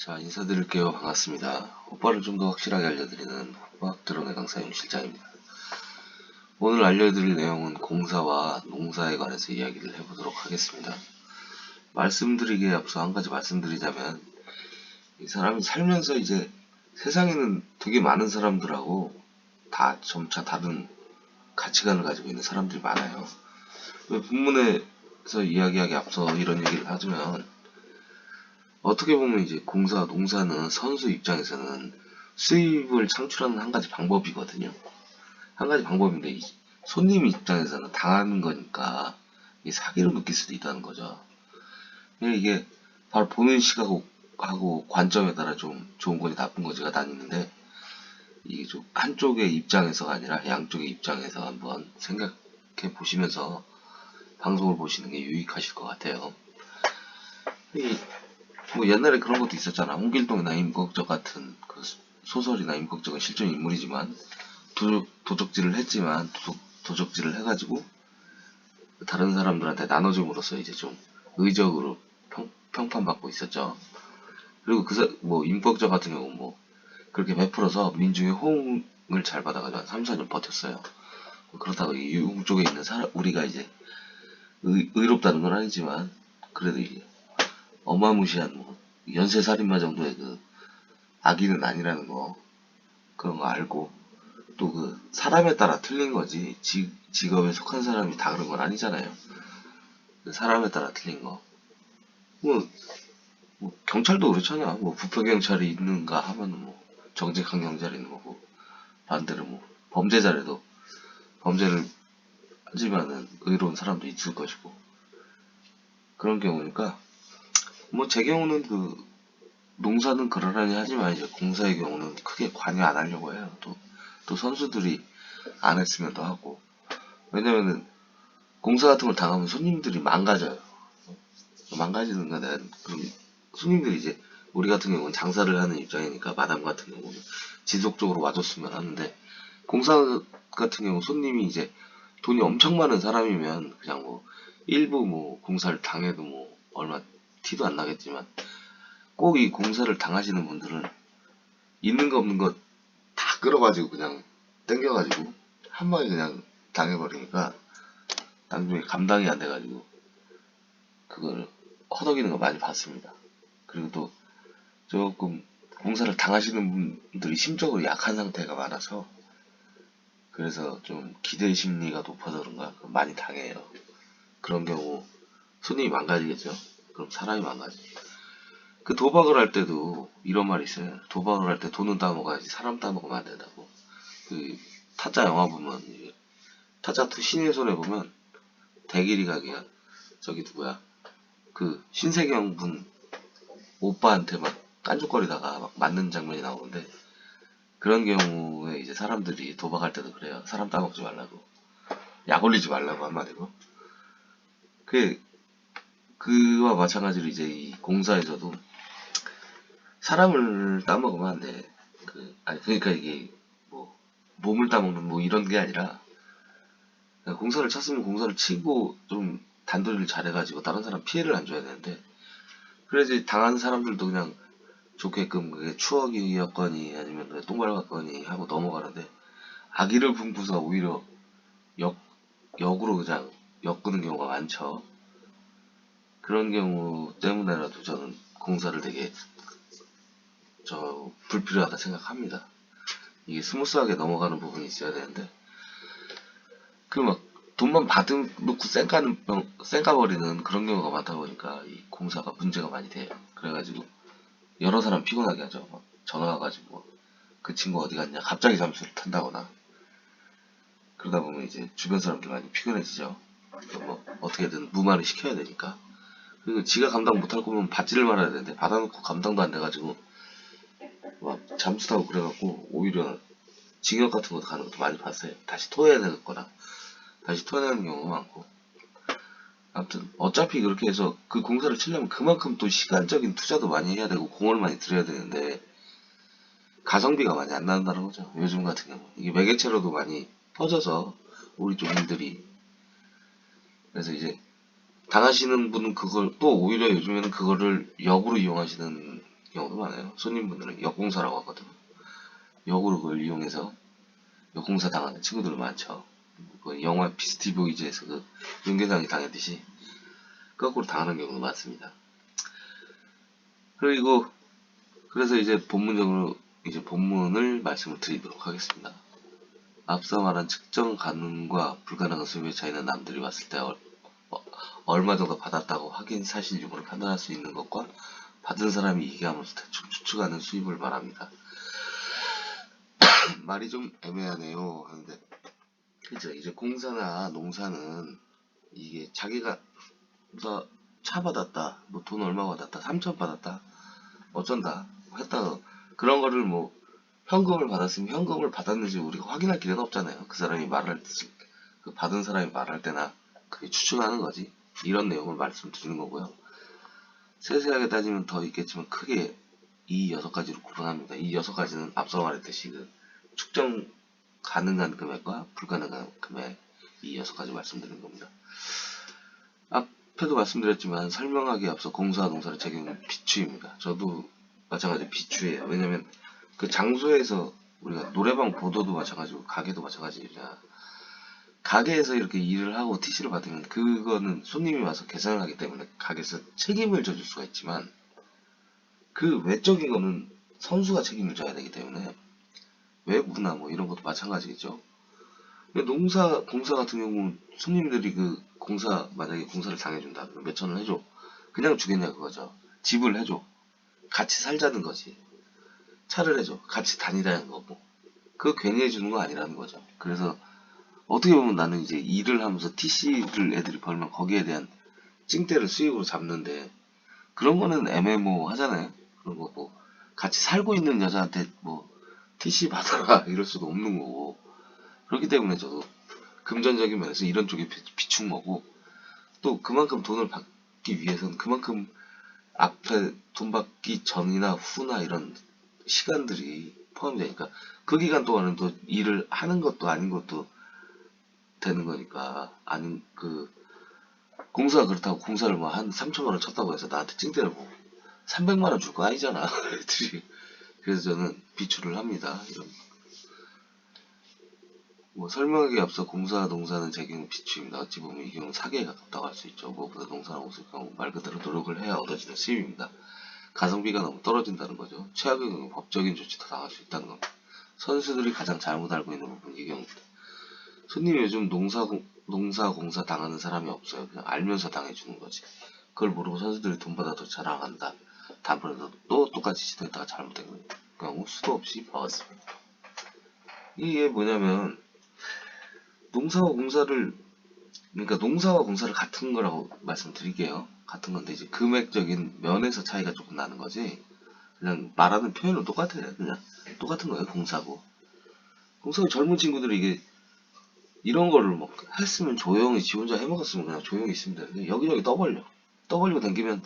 자, 인사드릴게요. 반갑습니다. 호빠를 좀 더 확실하게 알려드리는 호빠드론의 강사 윤실장입니다. 오늘 알려드릴 내용은 공사와 농사에 관해서 이야기를 해보도록 하겠습니다. 말씀드리기에 앞서 한 가지 말씀드리자면, 이 사람이 살면서 이제 세상에는 되게 많은 사람들하고 다 점차 다른 가치관을 가지고 있는 사람들이 많아요. 본문에서 이야기하기 앞서 이런 얘기를 하자면, 어떻게 보면 이제 공사, 농사는 선수 입장에서는 수입을 창출하는 한 가지 방법이거든요. 한 가지 방법인데, 이 손님 입장에서는 당하는 거니까 이 사기로 느낄 수도 있다는 거죠. 이게 바로 보는 시각하고 관점에 따라 좀 좋은 건지 나쁜 건지가 나뉘는데, 이게 좀 한쪽의 입장에서가 아니라 양쪽의 입장에서 한번 생각해 보시면서 방송을 보시는 게 유익하실 것 같아요. 뭐 옛날에 그런 것도 있었잖아. 홍길동이나 임꺽적 같은 그 소설이나 임꺽적은 실존 인물이지만 도적질을 했지만 도적질을 해가지고 다른 사람들한테 나눠줌으로써 이제 좀 의적으로 평판받고 있었죠. 그리고 뭐 임꺽적 같은 경우 뭐 그렇게 베풀어서 민중의 호응을 잘 받아가지고 한 3, 4년 버텼어요. 그렇다고 이 유흥 쪽에 있는 우리가 이제 의롭다는 건 아니지만 그래도 이게 어마무시한 뭐 연쇄살인마 정도의 그 악의는 아니라는 거, 그런 거 알고, 또 그 사람에 따라 틀린 거지 직업에 속한 사람이 다 그런 건 아니잖아요. 사람에 따라 틀린 거. 뭐 경찰도 그렇잖아. 뭐 부패 경찰이 있는가 하면은 뭐 정직한 경찰이 있는 거고, 반대로 뭐 범죄자라도 범죄를 하지만은 의로운 사람도 있을 것이고, 그런 경우니까 뭐 제 경우는 그 농사는 그러려니 하지만 이제 공사의 경우는 크게 관여 안 하려고 해요. 또 선수들이 안 했으면 더 하고. 왜냐면은 공사 같은 걸 당하면 손님들이 망가져요. 망가지는 거는 그럼 손님들이 이제 우리 같은 경우는 장사를 하는 입장이니까 마담 같은 경우는 지속적으로 와줬으면 하는데, 공사 같은 경우 손님이 이제 돈이 엄청 많은 사람이면 그냥 뭐 일부 뭐 공사를 당해도 뭐 얼마 티도 안 나겠지만, 꼭 이 공사를 당하시는 분들은 있는 거 없는 거 다 끌어가지고 그냥 땡겨가지고 한 방에 그냥 당해버리니까 나중에 감당이 안 돼가지고 그걸 허덕이는 거 많이 봤습니다. 그리고 또 조금 공사를 당하시는 분들이 심적으로 약한 상태가 많아서, 그래서 좀 기대 심리가 높아서 그런가 많이 당해요. 그런 경우 손님이 망가지겠죠. 그럼 사람이 망가지. 그 도박을 할 때도 이런 말이 있어요. 도박을 할 때 돈은 따먹어야지 사람 따먹으면 안 된다고. 그 타짜 영화 보면 타짜2 신의 손에 보면 대길이가 그냥 저기 누구야 그 신세경 분 오빠한테 막 깐족거리다가 막 맞는 장면이 나오는데, 그런 경우에 이제 사람들이 도박할 때도 그래요. 사람 따먹지 말라고, 약 올리지 말라고 한마디로. 그 그와 마찬가지로 이제 이 공사에서도 사람을 따먹으면 안 돼. 아니 그러니까 이게 뭐 몸을 따먹는 뭐 이런 게 아니라, 공사를 쳤으면 공사를 치고 좀 단도리를 잘해가지고 다른 사람 피해를 안 줘야 되는데, 그래야지 당한 사람들도 그냥 좋게끔 그게 추억이었거니 아니면 똥 밟았거니 하고 넘어가는데, 악의를 품고서 오히려 역으로 그냥 엮는 경우가 많죠. 그런 경우 때문에라도 저는 공사를 되게 불필요하다 생각합니다. 이게 스무스하게 넘어가는 부분이 있어야 되는데, 그 막 돈만 받아놓고 쌩까버리는 그런 경우가 많다 보니까 이 공사가 문제가 많이 돼요. 그래가지고 여러 사람 피곤하게 하죠. 막 전화 와가지고 그 친구 어디 갔냐 갑자기 잠수를 탄다거나, 그러다 보면 이제 주변 사람들 많이 피곤해지죠. 뭐 어떻게든 무마를 시켜야 되니까. 그리고 지가 감당 못할 거면 받지를 말아야 되는데 받아놓고 감당도 안 돼가지고 막 잠수 타고 그래갖고 오히려 징역 같은 것도 가는 것도 많이 봤어요. 다시 토해야 되거나 다시 토해내는 경우가 많고. 아무튼 어차피 그렇게 해서 그 공사를 치려면 그만큼 또 시간적인 투자도 많이 해야 되고 공을 많이 들여야 되는데, 가성비가 많이 안 나온다는 거죠. 요즘 같은 경우 이게 매개체로도 많이 퍼져서 우리 쪽 일들이. 그래서 이제 당하시는 분은 그걸 또 오히려 요즘에는 그거를 역으로 이용하시는 경우도 많아요. 손님분들은 역공사라고 하거든요. 역으로 그걸 이용해서 역공사 당하는 친구들 많죠. 그 영화 비스티 보이즈에서 그 윤계상이 당했듯이 거꾸로 당하는 경우도 많습니다. 그리고 그래서 이제 본문적으로 이제 본문을 말씀을 드리도록 하겠습니다. 앞서 말한 측정 가능과 불가능한 수입의 차이는 남들이 봤을 때 얼마 정도 받았다고 확인 사실 유무를 판단할 수 있는 것과 받은 사람이 얘기하면서 대충 추측하는 수입을 말합니다. 말이 좀 애매하네요 하는데, 그죠. 이제 공사나 농사는 이게 자기가 나 차 받았다, 뭐 돈 얼마 받았다, 3천 받았다, 어쩐다 했다, 그런 거를 뭐 현금을 받았으면 현금을 받았는지 우리가 확인할 기회는 없잖아요. 그 사람이 말할 때, 그 받은 사람이 말할 때나 그게 추측하는 거지. 이런 내용을 말씀드리는 거고요. 세세하게 따지면 더 있겠지만 크게 이 6가지로 구분합니다. 이 6가지는 앞서 말했듯이 그 측정 가능한 금액과 불가능한 금액, 이 6가지 말씀드리는 겁니다. 앞에도 말씀드렸지만 설명하기에 앞서 공사와 농사를 적용한 비추입니다. 저도 마찬가지 비추예요. 왜냐면 그 장소에서 우리가 노래방 보도도 마찬가지고 가게도 마찬가지입니다. 가게에서 이렇게 일을 하고 TC를 받으면 그거는 손님이 와서 계산을 하기 때문에 가게에서 책임을 져줄 수가 있지만, 그 외적인 거는 선수가 책임을 져야 되기 때문에 외부나 뭐 이런 것도 마찬가지겠죠. 공사 같은 경우는 손님들이 그 공사, 만약에 공사를 당해준다. 몇천 원 해줘. 그냥 주겠냐 그거죠. 집을 해줘. 같이 살자는 거지. 차를 해줘. 같이 다니라는 거고. 그거 괜히 해주는 거 아니라는 거죠. 그래서 어떻게 보면 나는 이제 일을 하면서 TC를 애들이 벌면 거기에 대한 찡대를 수익으로 잡는데, 그런 거는 애매모호하잖아요. 그런 거 뭐 같이 살고 있는 여자한테 뭐 TC 받아라 이럴 수도 없는 거고. 그렇기 때문에 저도 금전적인 면에서 이런 쪽이 비축 거고, 또 그만큼 돈을 받기 위해서는 그만큼 앞에 돈 받기 전이나 후나 이런 시간들이 포함이 되니까, 그 기간 동안은 또 일을 하는 것도 아닌 것도 되는 거니까. 아닌 그 공사가 그렇다고 공사를 뭐 한 3천만 원 쳤다고 해서 나한테 찡대를 뭐 300만 원 줄 거 아니잖아. 애들이. 그래서 저는 비추를 합니다. 이런 뭐 설명하기에 앞서 공사 농사는 제 경우 비추입니다. 어찌 보면 이 경우는 사기에 가깝다고 할 수 있죠. 무엇보다 농사나 옷을 경우 말 그대로 노력을 해야 얻어지는 수입입니다. 가성비가 너무 떨어진다는 거죠. 최악의 경우 법적인 조치도 당할 수 있다는 겁니다. 선수들이 가장 잘못 알고 있는 부분이 이 경우입니다. 손님이 요즘 농사 공사 당하는 사람이 없어요. 그냥 알면서 당해주는 거지. 그걸 모르고 선수들이 돈 받아도 자랑한다. 다음번에도 또 똑같이 시도했다가 잘못된 거예요. 그냥 수도 없이 봐왔습니다. 이게 뭐냐면, 농사와 공사를, 그러니까 농사와 공사를 같은 거라고 말씀드릴게요. 같은 건데 이제 금액적인 면에서 차이가 조금 나는 거지. 그냥 말하는 표현은 똑같아요. 그냥 똑같은 거예요. 공사고. 공사고 젊은 친구들이 이게 이런 거를 뭐 했으면 조용히 지 혼자 해먹었으면 그냥 조용히 있으면 되는데, 여기저기 떠벌리고 다니면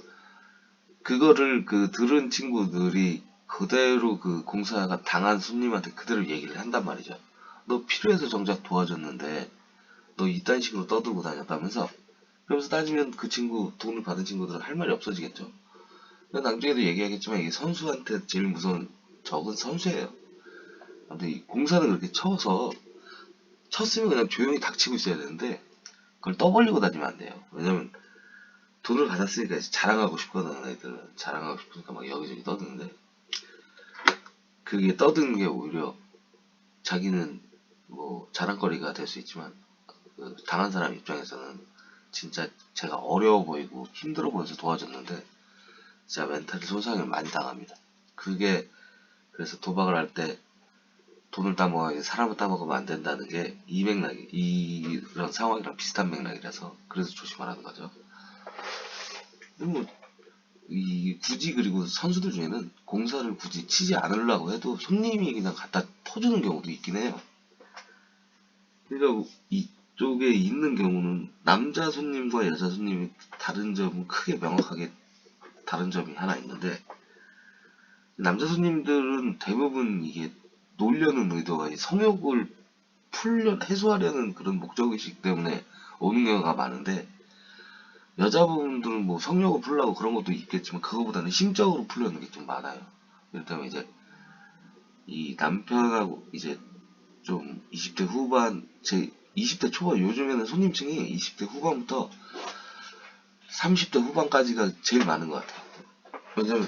그거를 그 들은 친구들이 그대로 그 공사가 당한 손님한테 그대로 얘기를 한단 말이죠. 너 필요해서 정작 도와줬는데 너 이딴 식으로 떠들고 다녔다면서. 그러면서 따지면 그 친구, 돈을 받은 친구들은 할 말이 없어지겠죠. 나중에도 얘기하겠지만 이게 선수한테 제일 무서운 적은 선수예요. 근데 이 공사는 그렇게 쳤으면 그냥 조용히 닥치고 있어야 되는데, 그걸 떠벌리고 다니면 안 돼요. 왜냐면 돈을 받았으니까 이제 자랑하고 싶거든. 애들은 자랑하고 싶으니까 막 여기저기 떠드는데, 그게 떠드는 게 오히려 자기는 뭐 자랑거리가 될 수 있지만, 그 당한 사람 입장에서는 진짜 제가 어려워 보이고 힘들어 보여서 도와줬는데 진짜 멘탈 손상을 많이 당합니다. 그게 그래서 도박을 할 때 돈을 따먹어 사람을 따먹으면 안 된다는 게 이 맥락이, 이런 상황이랑 비슷한 맥락이라서 그래서 조심하라는 거죠. 뭐 굳이, 그리고 선수들 중에는 공사를 굳이 치지 않으려고 해도 손님이 그냥 갖다 터주는 경우도 있긴 해요. 그러니까 이쪽에 있는 경우는 남자 손님과 여자 손님이 다른 점은 크게 명확하게 다른 점이 하나 있는데, 남자 손님들은 대부분 이게 놀려는 의도가 성욕을 해소하려는 그런 목적의식 때문에 오는 경우가 많은데, 여자분들은 뭐 성욕을 풀려고 그런 것도 있겠지만 그거보다는 심적으로 풀려는 게 좀 많아요. 이를테면 이제 이 남편하고 이제 좀 20대 후반, 제 20대 초반, 요즘에는 손님층이 20대 후반부터 30대 후반까지가 제일 많은 것 같아요. 왜냐면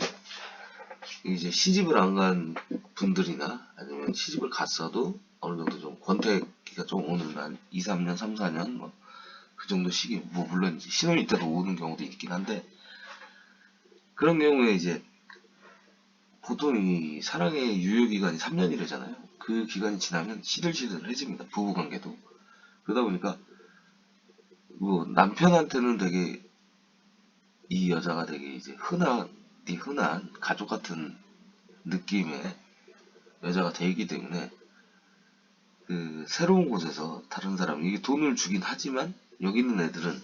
이제 시집을 안 간 분들이나 아니면 시집을 갔어도 어느 정도 좀 권태기가 좀 오는 한 2, 3년, 3, 4년 뭐 그 정도 시기, 뭐 물론 이제 신혼일 때도 오는 경우도 있긴 한데, 그런 경우에 이제 보통 이 사랑의 유효기간이 3년이래잖아요. 그 기간이 지나면 시들시들해집니다. 부부관계도. 그러다 보니까 뭐 남편한테는 되게 이 여자가 되게 이제 흔한 가족 같은 느낌의 여자가 되기 때문에 그 새로운 곳에서 다른 사람, 이게 돈을 주긴 하지만 여기 있는 애들은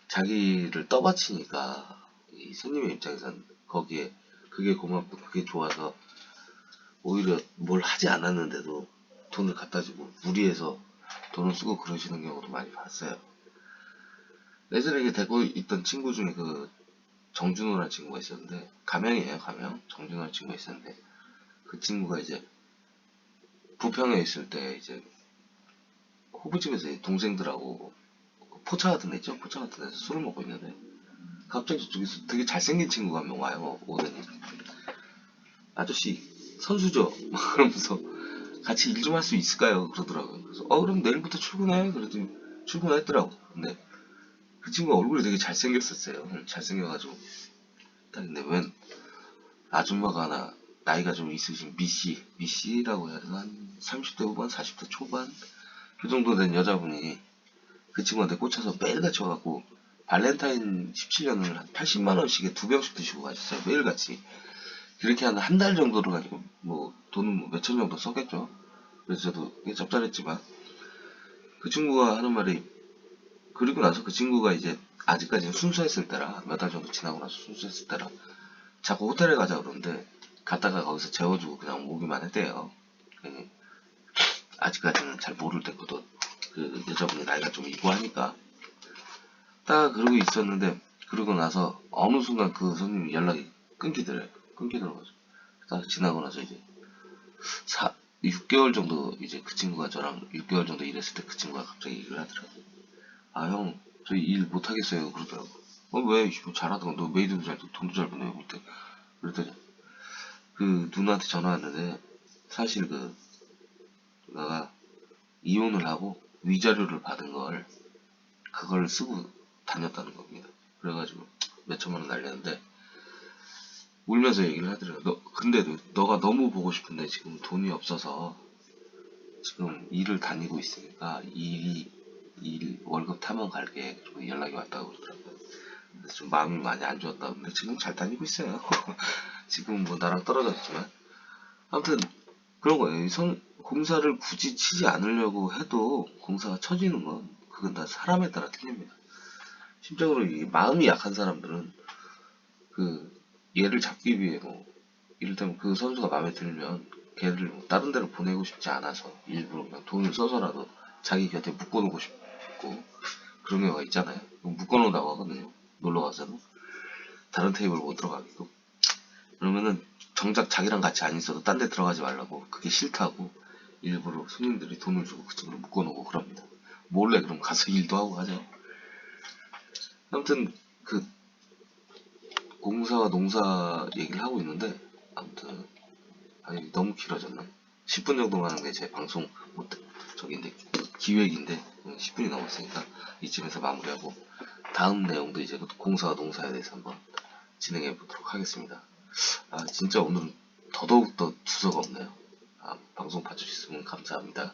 자기를 떠받치니까 이 손님의 입장에선 거기에 그게 고맙고 그게 좋아서 오히려 뭘 하지 않았는데도 돈을 갖다 주고 무리해서 돈을 쓰고 그러시는 경우도 많이 봤어요. 예전에 이렇게 데리고 있던 친구 중에 그 정준호라는 친구가 있었는데, 가명이에요, 가명. 정준호라는 친구가 있었는데, 그 친구가 이제 부평에 있을 때 이제 호프집에서 동생들하고 포차 같은 데 있죠? 포차 같은 데서 술을 먹고 있는데 갑자기 저쪽에서 되게 잘생긴 친구가 한 명 와요. 오더니 아저씨 선수죠? 막 그러면서 같이 일 좀 할 수 있을까요? 그러더라고요. 그래서 그럼 내일부터 출근해. 그랬더니 출근했더라고. 근데 그 친구가 얼굴이 되게 잘생겼었어요. 잘생겨가지고 딱. 근데 웬 아줌마가 하나 나이가 좀 있으신 미씨라고 해야 되나? 한 30대 후반 40대 초반 그 정도 된 여자분이 그 친구한테 꽂혀서 매일같이 와갖고 발렌타인 17년을 한 80만원씩에 2병씩 드시고 가셨어요. 매일같이. 그렇게 한 달 정도를 가지고 뭐 돈은 뭐 몇천 정도 썼겠죠. 그래서 저도 꽤 짭짤했지만, 그 친구가 하는 말이, 그리고 나서 그 친구가 이제 아직까지는 순수했을 때라, 몇 달 정도 지나고 나서 순수했을 때라 자꾸 호텔에 가자 그러는데 갔다가 거기서 재워주고 그냥 오기만 했대요. 아직까지는 잘 모를 때거든. 그 여자분이 나이가 좀 있고 하니까. 딱 그러고 있었는데, 그러고 나서 어느 순간 그 손님이 연락이 끊기더래요. 끊기더라고요. 딱 지나고 나서 이제 6개월 정도 이제 그 친구가 저랑 6개월 정도 일했을 때 그 친구가 갑자기 얘기를 하더라고요. 아, 형, 저희 일 못하겠어요. 그러더라고. 왜? 뭐 잘하던 너 메이드도 잘 돈도 잘 버네. 그때 그랬더니 그 누나한테 전화 왔는데, 사실 그 누나가 이혼을 하고 위자료를 받은 걸 그걸 쓰고 다녔다는 겁니다. 그래가지고 몇 천만 원 날렸는데 울면서 얘기를 하더라고요. 근데도 너가 너무 보고 싶은데 지금 돈이 없어서 지금 일을 다니고 있으니까 일 월급 타면 갈게. 그리고 연락이 왔다고 그러더라고요. 그래서 좀 마음이 많이 안 좋았다. 근데 지금 잘 다니고 있어요. 지금 뭐 나랑 떨어졌지만. 아무튼 그런 거예요. 공사를 굳이 치지 않으려고 해도 공사가 쳐지는 건 그건 다 사람에 따라 틀립니다. 심적으로 이 마음이 약한 사람들은 그 얘를 잡기 위해 뭐 이를테면 그 선수가 마음에 들면 걔를 뭐 다른 데로 보내고 싶지 않아서 일부러 그냥 돈을 써서라도 자기 곁에 묶어놓고 싶고 그런 경우가 있잖아요. 묶어놓는다고 하거든요. 놀러 가서는 다른 테이블 못 들어가게도. 그러면은 정작 자기랑 같이 안 있어도 딴 데 들어가지 말라고, 그게 싫다고 일부러 손님들이 돈을 주고 그 친구를 묶어놓고 그럽니다. 몰래 그럼 가서 일도 하고 하죠. 아무튼 그 공사와 농사 얘기를 하고 있는데, 아무튼 아니 너무 길어졌나? 10분 정도만 하는 게 제 방송 못 저기인데 기획인데 10분이 넘었으니까 이쯤에서 마무리하고 다음 내용도 이제 공사와 농사에 대해서 한번 진행해 보도록 하겠습니다. 아, 진짜 오늘은 더더욱 더 두서가 없네요. 방송 봐주셨으면 감사합니다.